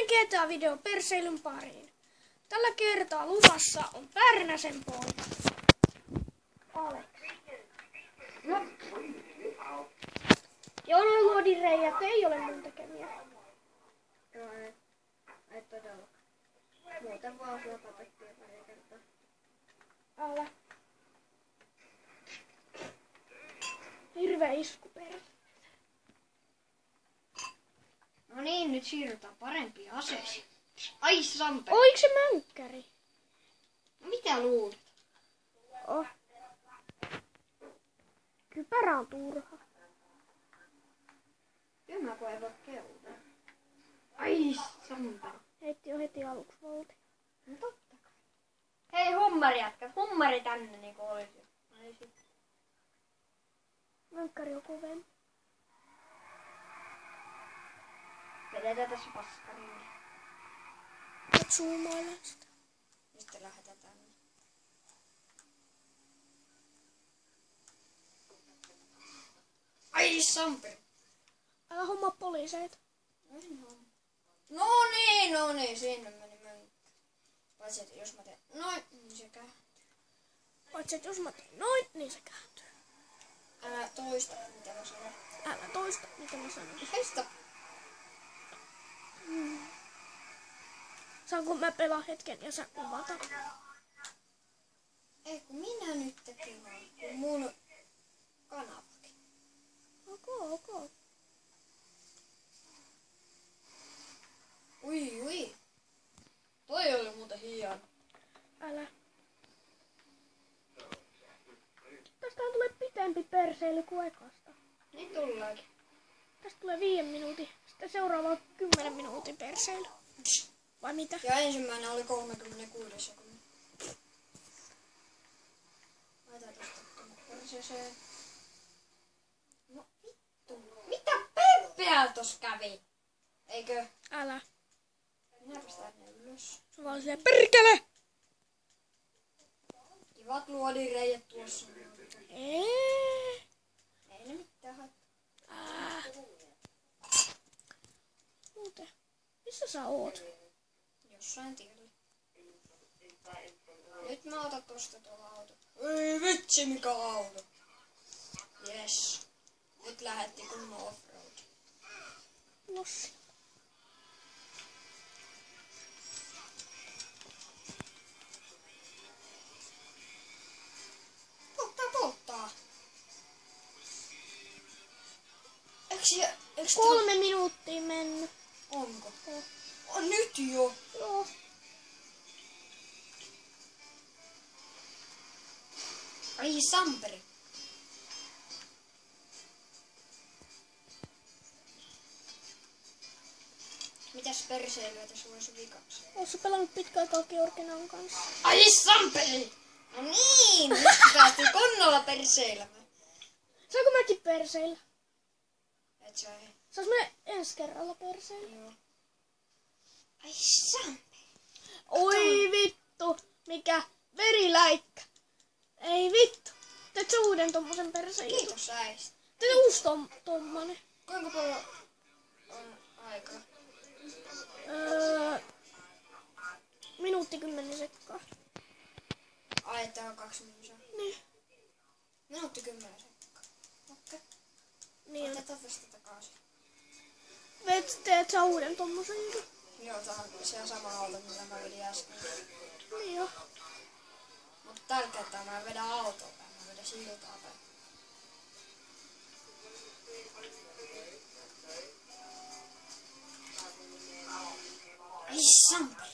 Toinen GTA-video perseilyn pariin. Tällä kertaa luvassa on Pärnäsen poika. Alex. No. Joona luodin reijät ei ole mun tekemiä. Joo, ei todella. Muuten vaan sua tapettiin pari kertaa. Älä. Hirveä isku perse. No niin, nyt siirrytään parempiin aseisiin. Ai Sampe. Oliko se mönkkäri? Mitä luulet? Oh. Kypärä on turha. Kyllä mä kun ei voi keulaa. Ai Sampe. Heitti jo heti aluksi volti. No totta kai. Hei hummari jätkät, hummari tänne niinku olisi. Mönkkäri on kovempi. Vedetään tässä paskariin. Nyt zoomailla sitä. Ja sitten lähdetään tänne. Ai Sampe. Älä hommaa poliiseita. No niin, sinne meni mönkkä. Paitsi että jos mä teen noin, niin se kääntyy. Paitsi että jos mä teen noin, niin se kääntyy. Älä toista, mitä mä sanon. Älä toista, mitä mä sanon. Toista. Saanko mä pelaa hetken ja sä kuvata? Ei kun minä nyt tekin vaan, kun mun kanavakin. Ok. Ui. Toi oli muuten hieno. Älä. Tästähän tulee pitempi perseily kuin ekasta. Niin tullaakin. Tästä tulee 5 minuutin. Sitten seuraava 10 minuutin perseily. Vai mitä? Ja ensimmäinen oli 36 sekunnin. Laitetaan tosta tuonne perseeseen. No vittu. Mitä Peppeä tos kävi? Eikö? Älä. Minäpäs tänne ylös. Se vaan silleen perkele! Kivat luodinreijät tuossa. Ei ne mitään haittaa. Muuten. Missä sä oot? Jossain tiellä. Nyt mä otan tosta tuolla auto. Ei vitsi mikä auto. Yes. Nyt lähetti kunnon offroad. Lossi. Polttaa. Eiks 3 minuuttia mennyt. Onko? On nyt jo. Joo. Ai Samperi. Mitäs perseilyä tässä olisi vikaksi? Ootko pelannut pitkään aikaa Georginan kanssa? Ai Samperi! No niin, nyt päästiin kunnolla perseilemään. Saanko mäkin perseillä? Et sä ei. Saas mä ensi kerralla perseillä? Joo. Ai Samperi. Oi vittu! Mikä veriläikkä! Ei vittu! Teet sä uuden tommosen perseilyn? Kiitos äistä. Teet uusi tommonen. Kuinka paljon on aikaa? Minuutti 10 sekkaa. Ai, tää on 2 minuuttia. Niin. Minuutti 10 sekkaa. Okei. Niin on. Otetaan tästä takaisin. Teet sä uuden tommosen? Joo, tää on se sama auto, mitä mä vedin äsken. Niin jo. Mutta tällä kertaa mä en vedä autoa päin, mä vedän siltaa päin. Ai Samperi!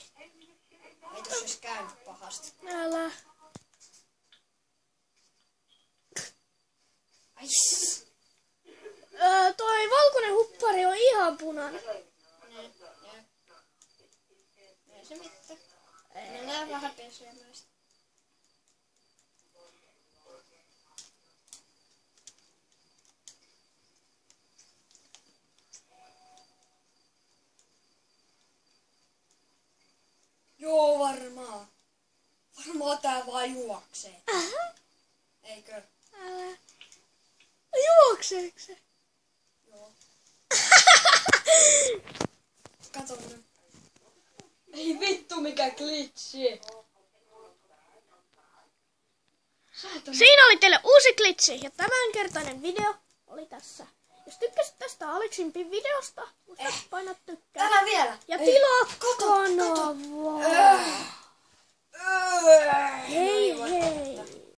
Ei tossa edes käynyt pahasti. Älä. Ai Toi valkoinen huppari on ihan punainen. Ei se mitään. Mennään vähän pesemään sitä. Joo, varmaan. Varmaan tää vaan juoksee. Eikö? Älä. Juokseeko se? Joo. Kato nyt. mikä glitchi. Siinä oli teille uusi glitchi ja tämänkertainen video oli tässä. Jos tykkäsit tästä Aleksin videosta, muista painaa tykkää. Älä vielä. Ja tilaa kanavaa.